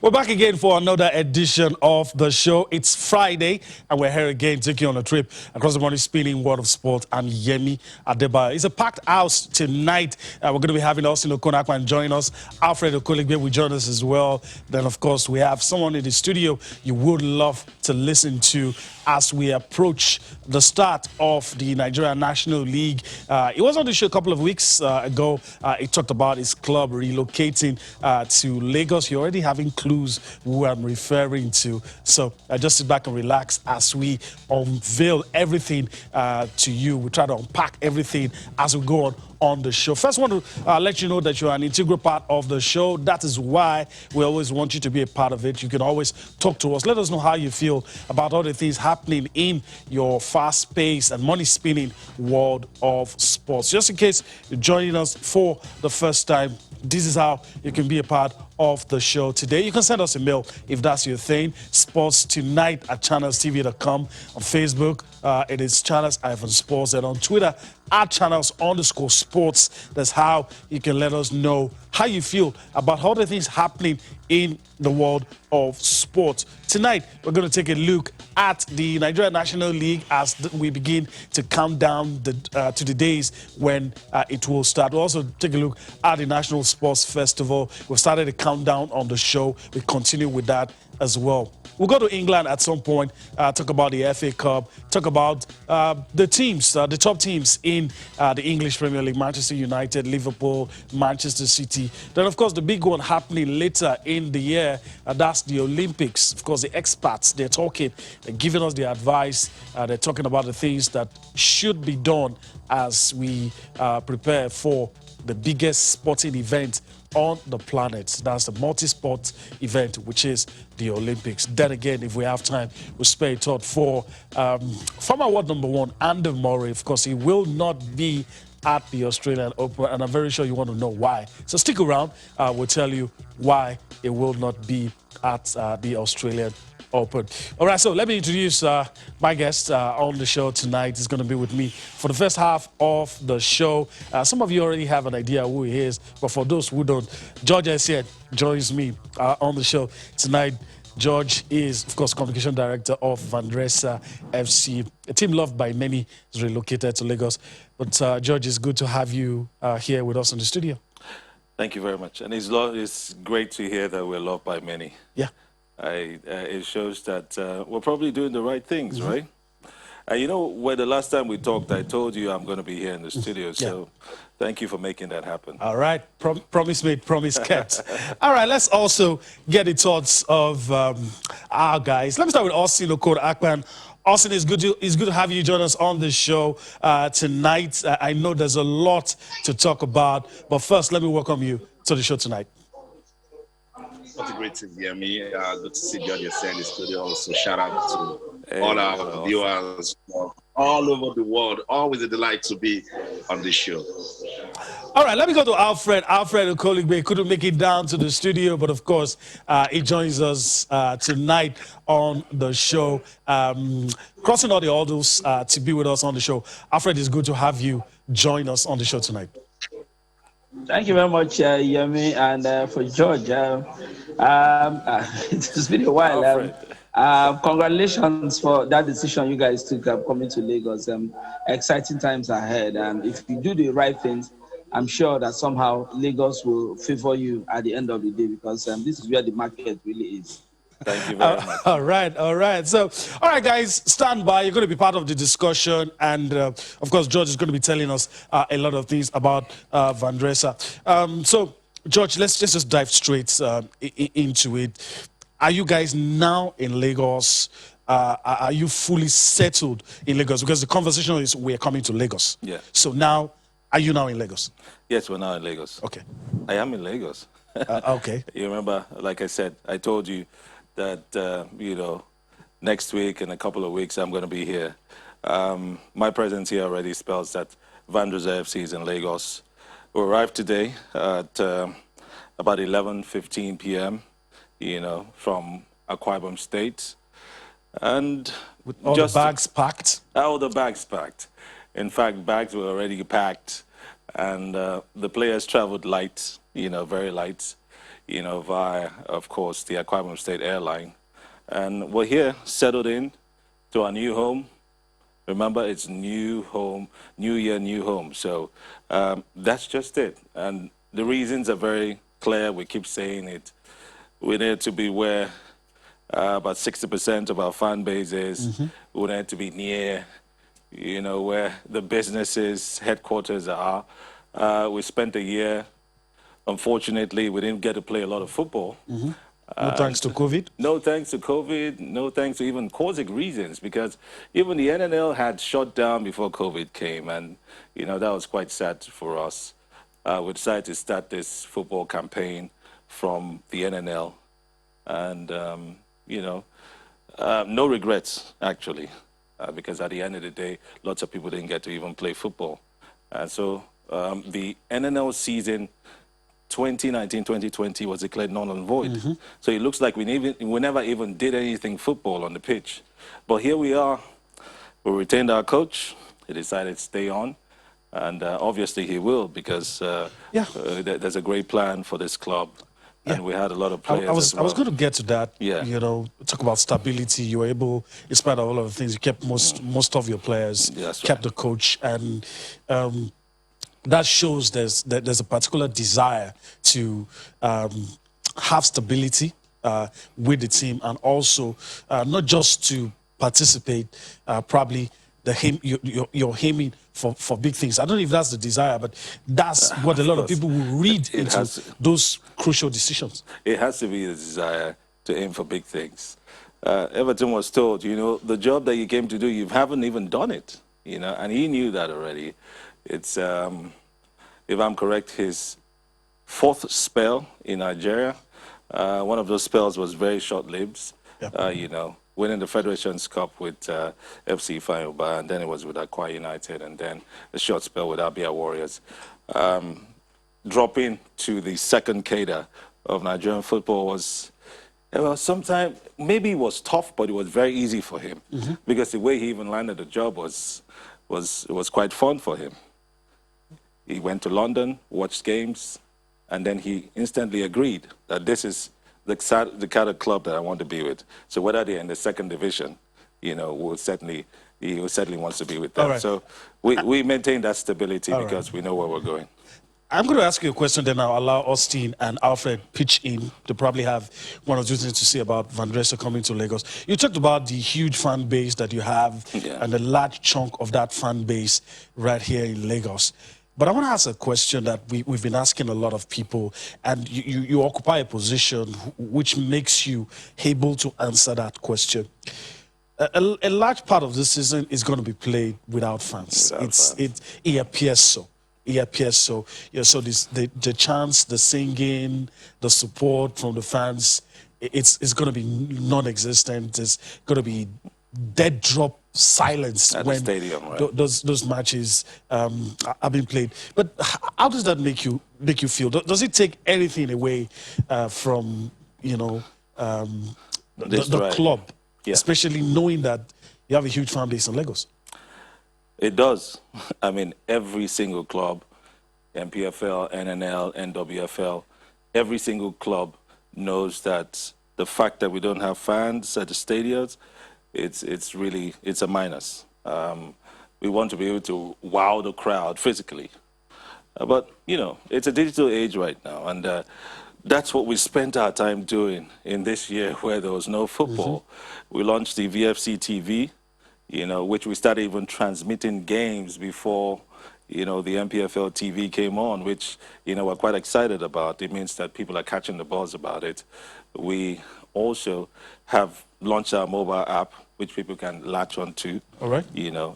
We're back again for another edition of the show. It's Friday, and we're here again taking on a trip across the money spinning world of sport. I'm Yemi Adeba. It's a packed house tonight. We're going to be having Austin Okonakwan join us. Alfred Okoligbe will join us as well. Then, of course, we have someone in the studio you would love to listen to as we approach the start of the Nigerian National League. It was on the show a couple of weeks ago. It talked about his club relocating to Lagos. You're already having clues who I'm referring to. So just sit back and relax as we unveil everything to you. We try to unpack everything as we go on the show. First, I want to let you know that you're an integral part of the show. That is why we always want you to be a part of it. You can always talk to us. Let us know how you feel about all the things happening in your fast-paced and money-spinning world of sports. Just in case you're joining us for the first time, this is how you can be a part of the show today. You can send us a mail if that's your thing. sportstonight@channelstv.com. On Facebook, it is channels-sports, and on Twitter, @channels_sports. That's how you can let us know how you feel about all the things happening in the world of sports. Tonight, we're going to take a look at the Nigerian National League as we begin to count down to the days when it will start. We'll also take a look at the National Sports Festival. We've started a countdown on the show. We continue with that as well. We'll go to England at some point, talk about the FA Cup, talk about the teams, the top teams in the English Premier League, Manchester United, Liverpool, Manchester City. Then, of course, the big one happening later in the year, that's the Olympics. Of course, the experts, they're talking, they're giving us their advice, they're talking about the things that should be done as we prepare for the biggest sporting event on the planet. That's the multi-sport event, which is the Olympics. Then again, if we have time, we'll spare a thought for former world number one, Andy Murray. Of course, he will not be at the Australian Open, and I'm very sure you want to know why. So stick around. We'll tell you why it will not be at the Australian Open. All right, so let me introduce my guest on the show tonight. He's going to be with me for the first half of the show. Some of you already have an idea who he is, but for those who don't, George Essien joins me on the show tonight. George is, of course, communication director of Vandrezzer FC, a team loved by many. Is relocated to Lagos. But George, it's good to have you here with us in the studio. Thank you very much. And it's great to hear that we're loved by many. Yeah. It shows that we're probably doing the right things, right? You know, when the last time we talked, I told you I'm going to be here in the studio. So thank you for making that happen. All right. Promise made, promise kept. All right. Let's also get the thoughts of our guys. Let me start with Austin Okonakwan. Austin, it's good to have you join us on the show tonight. I know there's a lot to talk about, but first, let me welcome you to the show tonight. What a great to hear me. Good to see George in the studio. Also, shout out to all our viewers all over the world. Always a delight to be on this show. All right, let me go to Alfred. Alfred Okoligbe couldn't make it down to the studio, but of course, he joins us tonight on the show. Crossing all the hurdles to be with us on the show. Alfred, it's good to have you join us on the show tonight. Thank you very much, Yemi, and for George. It's been a while. Congratulations for that decision you guys took coming to Lagos. Exciting times ahead, and if you do the right things, I'm sure that somehow Lagos will favor you at the end of the day, because this is where the market really is. Thank you very much. All right. So, all right, guys, stand by. You're going to be part of the discussion. And, of course, George is going to be telling us a lot of things about Vandrezzer. So, George, let's just dive straight into it. Are you guys now in Lagos? Are you fully settled in Lagos? Because the conversation is we're coming to Lagos. Yeah. So now, are you now in Lagos? Yes, we're now in Lagos. Okay. I am in Lagos. Okay. You remember, like I said, I told you that, you know, next week, in a couple of weeks, I'm going to be here. My presence here already spells that Vandrezzer FC is in Lagos. We arrived today at about 11:15 p.m., you know, from Akwa Ibom State. And with all the bags packed? All the bags packed. In fact, bags were already packed. And the players traveled light, you know, very light. via, of course, the Akwa Ibom State Airline. And we're here, settled in to our new home. Remember, it's new home, new year, new home. So that's just it. And the reasons are very clear. We keep saying it. We need to be where about 60% of our fan base is. We need to be near, where the businesses, headquarters are. We spent a year. Unfortunately, we didn't get to play a lot of football. No thanks to COVID? No thanks to COVID, no thanks to even causing reasons, because even the NNL had shut down before COVID came, and, that was quite sad for us. We decided to start this football campaign from the NNL, and, no regrets, actually, because at the end of the day, lots of people didn't get to even play football. And so the NNL season 2019-2020 was declared null and void. So it looks like we never even did anything football on the pitch. But here we are. We retained our coach. He decided to stay on. And obviously he will, because there's a great plan for this club. And we had a lot of players I was going to get to that. Yeah. Talk about stability. You were able, in spite of all of the things, you kept most of your players, kept the coach. And that shows there's a particular desire to have stability with the team, and also not just to participate. Probably you're aiming for big things. I don't know if that's the desire, but that's what a lot of people will read into those crucial decisions. It has to be the desire to aim for big things. Everton was told, the job that you came to do, you haven't even done it, and he knew that already. It's, if I'm correct, his fourth spell in Nigeria. One of those spells was very short-lived, winning the Federations Cup with FC Fayyoba, and then it was with Akwa United, and then a short spell with Abia Warriors. Dropping to the second cadre of Nigerian football was, sometimes maybe it was tough, but it was very easy for him, because the way he even landed the job was quite fun for him. He went to London, watched games, and then he instantly agreed that this is the kind of club that I want to be with. So whether they're in the second division, he certainly wants to be with them. Right. So we maintain that stability because we know where we're going. I'm going to ask you a question, then I'll allow Austin and Alfred pitch in to probably have one or two things to say about Vandrezzer coming to Lagos. You talked about the huge fan base that you have and the large chunk of that fan base right here in Lagos. But I want to ask a question that we've been asking a lot of people, and you occupy a position which makes you able to answer that question. A large part of this season is going to be played without fans. It appears so. It appears so. So the chants, the singing, the support from the fans, it's going to be non-existent. It's going to be dead drop silence at when the stadium, right? those matches are being played. But how does that make you feel? Does it take anything away from the club, especially knowing that you have a huge fan base in Lagos? It does. I mean, every single club, MPFL, NNL, NWFL, every single club knows that the fact that we don't have fans at the stadiums, it's really a minus. We want to be able to wow the crowd physically. But, it's a digital age right now, and that's what we spent our time doing in this year where there was no football. We launched the VFC TV, which we started even transmitting games before, the MPFL TV came on, which, we're quite excited about. It means that people are catching the buzz about it. We also have launched our mobile app, which people can latch onto, all right,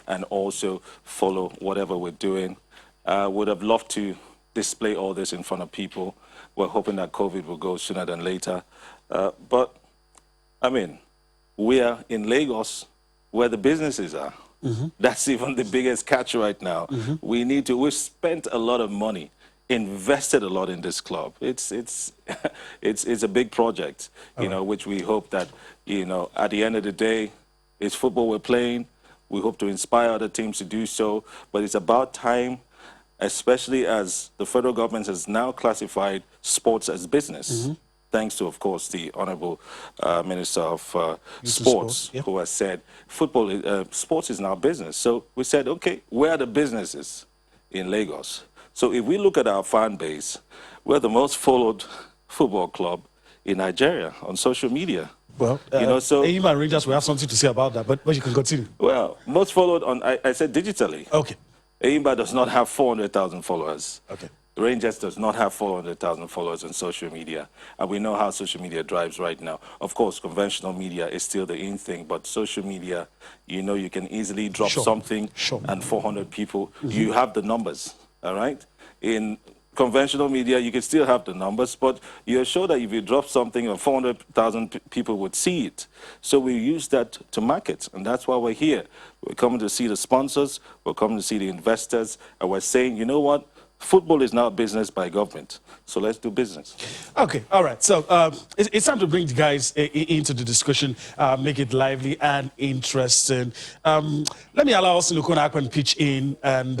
and also follow whatever we're doing. Would have loved to display all this in front of people. We're hoping that COVID will go sooner than later. But, I mean, we are in Lagos where the businesses are. That's even the biggest catch right now. We've spent a lot of money, invested a lot in this club. It's a big project, which we hope that, at the end of the day, it's football we're playing. We hope to inspire other teams to do so, but it's about time, especially as the federal government has now classified sports as business. thanks to, of course, the Honorable Minister of Sports, yeah. who has said sports is now business. So we said, okay, where are the businesses in Lagos? So if we look at our fan base, we're the most followed football club in Nigeria on social media. Well, so AIM and Rangers will have something to say about that, but you can continue. Well, most followed on, I said digitally. Okay. AIMBA does not have 400,000 followers. Okay. Rangers does not have 400,000 followers on social media. And we know how social media drives right now. Of course, conventional media is still the in thing, but social media, you can easily drop something and 400 people. You have the numbers, all right? In conventional media, you can still have the numbers, but you're sure that if you drop something, 400,000 people would see it. So we use that to market, and that's why we're here. We're coming to see the sponsors, we're coming to see the investors, and we're saying, you know what? Football is now business by government, so let's do business. Okay, all right. So it's time to bring the guys into the discussion, make it lively and interesting. Let me allow Austin Okonakwan pitch in, and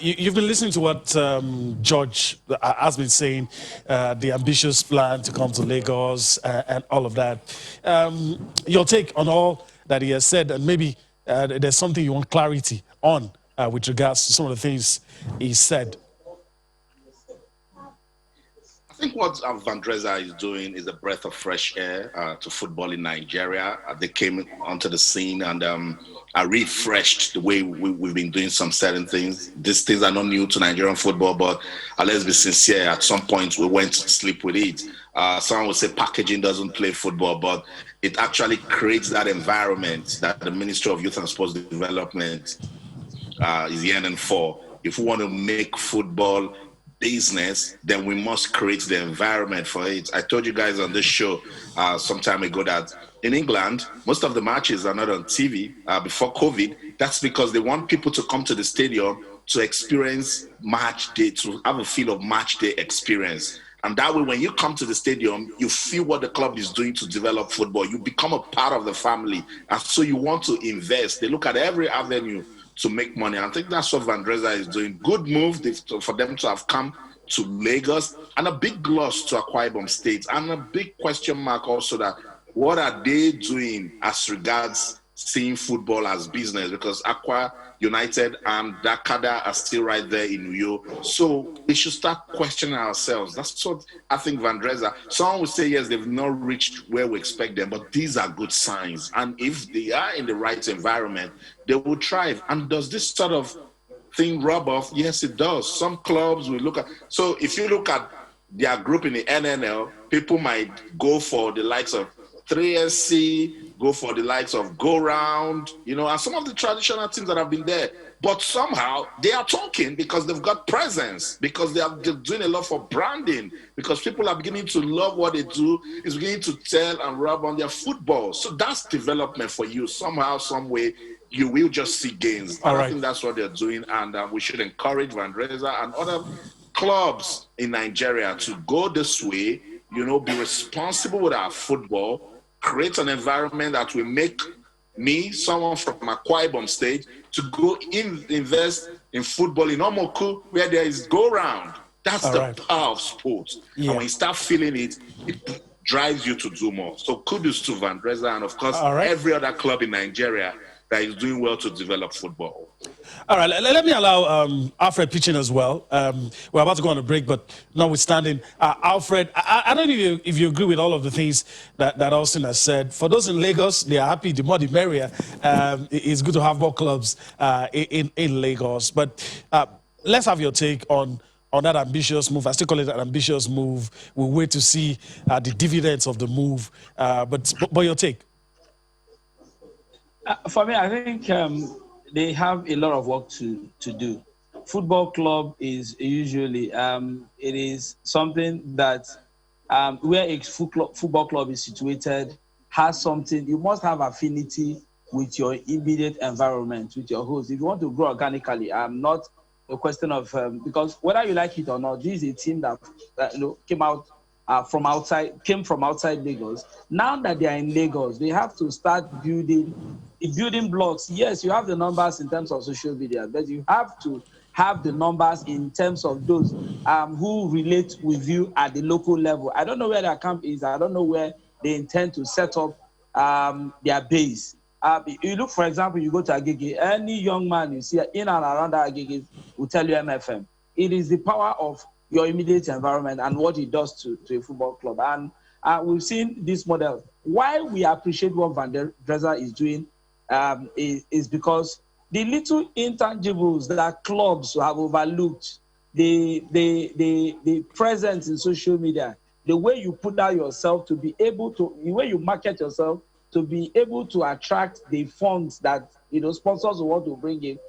you've been listening to what George has been saying, the ambitious plan to come to Lagos and all of that. Your take on all that he has said, and maybe there's something you want clarity on with regards to some of the things he said. I think what Vandrezzer is doing is a breath of fresh air to football in Nigeria. They came onto the scene and refreshed the way we've been doing some certain things. These things are not new to Nigerian football, but let's be sincere, at some point we went to sleep with it. Someone would say packaging doesn't play football, but it actually creates that environment that the Ministry of Youth and Sports Development is the NNL for. If we want to make football business, then we must create the environment for it. I told you guys on this show some time ago that in England, most of the matches are not on TV before COVID. That's because they want people to come to the stadium to experience match day, to have a feel of match day experience. And that way, when you come to the stadium, you feel what the club is doing to develop football. You become a part of the family. And so you want to invest. They look at every avenue to make money. I think that's what Vandrezzer is doing. Good move for them to have come to Lagos, and a big loss to Akwa Ibom State, and a big question mark also that what are they doing as regards seeing football as business, because Akwa United and Dakada are still right there in Uyo. So we should start questioning ourselves. That's what I think Vandrezzer. Someone would say, yes, they've not reached where we expect them, but these are good signs. And if they are in the right environment, they will thrive. And does this sort of thing rub off? Yes, it does. Some clubs will look at. So if you look at their group in the NNL, people might go for the likes of 3SC, go for the likes of Go Round, and some of the traditional teams that have been there. But somehow they are talking because they've got presence, because they're doing a lot for branding, because people are beginning to love what they do, it's beginning to tell and rub on their football. So that's development for you. Somehow, some way, you will just see gains. And I think that's what they're doing, and we should encourage Vandrezzer and other clubs in Nigeria to go this way, be responsible with our football, create an environment that will make me, someone from Akwa Ibom State, to go invest in football in Omoku, where there is go round. That's the power of sports. Yeah. And when you start feeling it, it drives you to do more. So kudos to Vandrezzer and, of course, every other club in Nigeria that is doing well to develop football. All right, let me allow Alfred pitch in as well. We're about to go on a break, but notwithstanding, Alfred, I don't know if you agree with all of the things that Austin has said. For those in Lagos, they are happy, the more the merrier. It's good to have more clubs in Lagos. But let's have your take on that ambitious move. I still call it an ambitious move. We'll wait to see the dividends of the move. But your take? For me, I think they have a lot of work to do. Football club is usually, it is something that where a football club is situated has something, you must have affinity with your immediate environment, with your host. If you want to grow organically, not a question of, because whether you like it or not, this is a team that came from outside Lagos. Now that they are in Lagos, they have to start building blocks. Yes, you have the numbers in terms of social media, but you have to have the numbers in terms of those who relate with you at the local level. I don't know where their camp is. I don't know where they intend to set up their base. You look, for example, you go to Agege, any young man you see in and around Agege will tell you MFM. It is the power of your immediate environment and what it does to a football club. And we've seen this model. Why we appreciate what Vendrezzer is doing is because the little intangibles that clubs have overlooked, the presence in social media, the way you put out yourself to be able to, the way you market yourself to be able to attract the funds that sponsors want to bring in.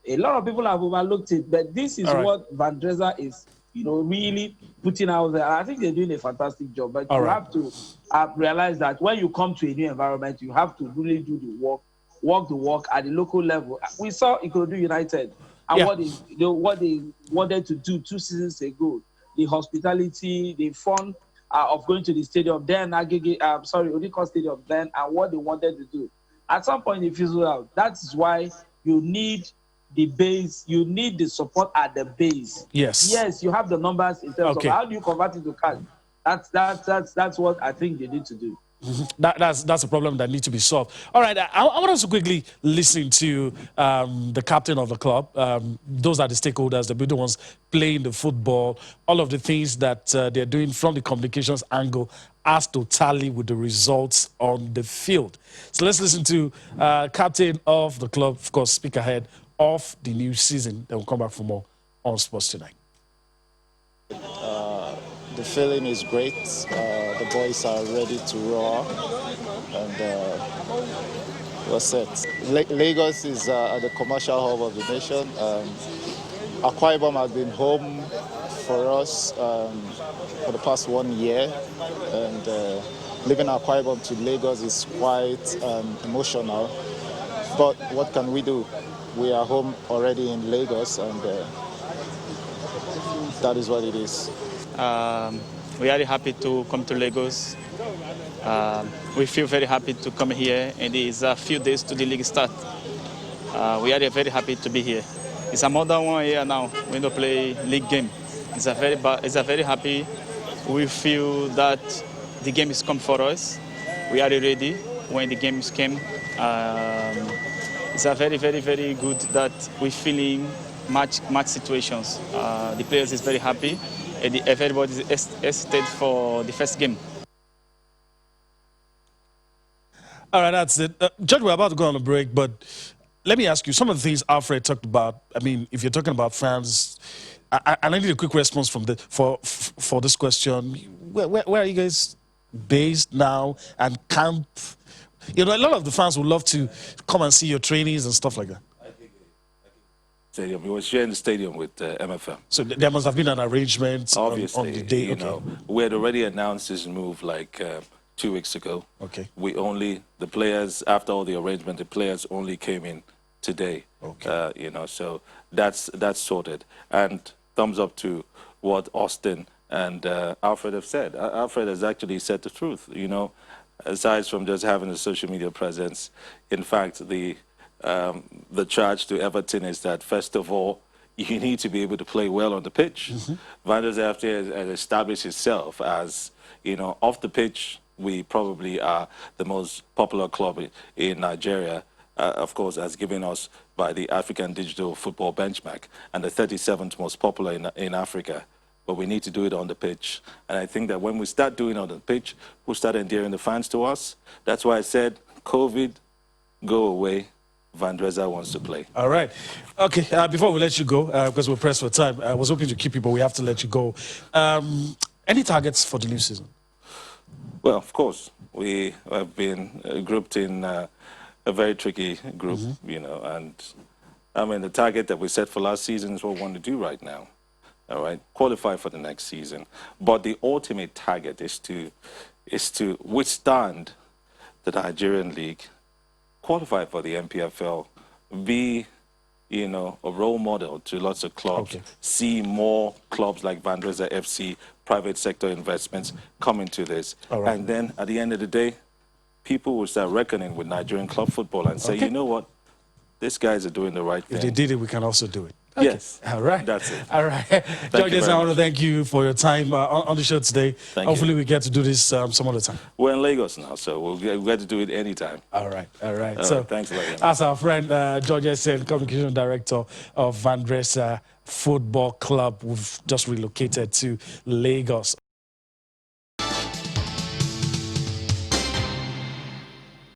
A lot of people have overlooked it, but this is what Vandrezzer is, really putting out there. I think they're doing a fantastic job. But you have to realize that when you come to a new environment, you have to really do the work, walk the walk at the local level. We saw Ikorodu United and what they wanted to do 2 seasons ago. The hospitality, the fun of going to the stadium, then Odikon Stadium, then, and what they wanted to do. At some point, it fizzled out. That's why you need the base, you need the support at the base. Yes, you have the numbers in terms of how do you convert it to cash. That's what I think they need to do. That's a problem that needs to be solved. All right, I want us to quickly listen to the captain of the club. Those are the stakeholders, the ones playing the football, all of the things that they're doing from the communications angle has to tally with the results on the field. So let's listen to captain of the club, of course, speak ahead of the new season. Then we'll come back for more on Sports Tonight. The feeling is great. The boys are ready to roar, and we're set. Lagos is at the commercial hub of the nation. Akwa Ibom has been home for us for the past 1 year, and leaving Akwa Ibom to Lagos is quite emotional. But what can we do? We are home already in Lagos, and that is what it is. We are happy to come to Lagos. We feel very happy to come here, and it is a few days to the league start. We are very happy to be here. It's a more than 1 year now we don't play league game. It's a very happy. We feel that the game is come for us. We are ready when the games came. It's a very, very, very good that we're feeling match situations. The players is very happy. Everybody is excited for the first game. All right, that's it. Judge, we're about to go on a break, but let me ask you, some of the things Alfred talked about, I mean, if you're talking about fans, I need a quick response from for this question. Where are you guys based now and camp? A lot of the fans would love to come and see your trainings and stuff like that. Stadium. We were sharing the stadium with MFM. So there must have been an arrangement. Obviously, on the day. We had already announced this move like 2 weeks ago. Okay. The players, after all the arrangement, the players only came in today. Okay. So that's sorted. And thumbs up to what Austin and Alfred have said. Alfred has actually said the truth. Aside from just having a social media presence, in fact, the charge to Everton is that, first of all, you need to be able to play well on the pitch. Vandrezzer FC has established itself as, off the pitch, we probably are the most popular club in Nigeria, of course, as given us by the African Digital Football Benchmark, and the 37th most popular in Africa. But we need to do it on the pitch. And I think that when we start doing it on the pitch, we'll start endearing the fans to us. That's why I said, COVID, go away. Vandrezzer wants to play. All right. Okay, before we let you go, because we're pressed for time, I was hoping to keep you, but we have to let you go. Any targets for the new season? Well, of course. We have been grouped in a very tricky group, and I mean, the target that we set for last season is what we want to do right now. All right, qualify for the next season. But the ultimate target is to withstand the Nigerian League, qualify for the MPFL, be, a role model to lots of clubs, see more clubs like Vandrezzer FC, private sector investments come into this. Right. And then at the end of the day, people will start reckoning with Nigerian club football and say, you know what, these guys are doing the right thing. If they did it, we can also do it. Okay. Yes. All right. That's it. All right. Thank you Georges, very I want to much. thank you for your time on the show today. Thank Hopefully you. we get to do this some other time. We're in Lagos now, so we'll get to do it anytime. All right. All right. All So right, thanks a lot, Yemi. that's our friend Georges said, Communication Director of Vandrezzer Football Club. We've just relocated to Lagos.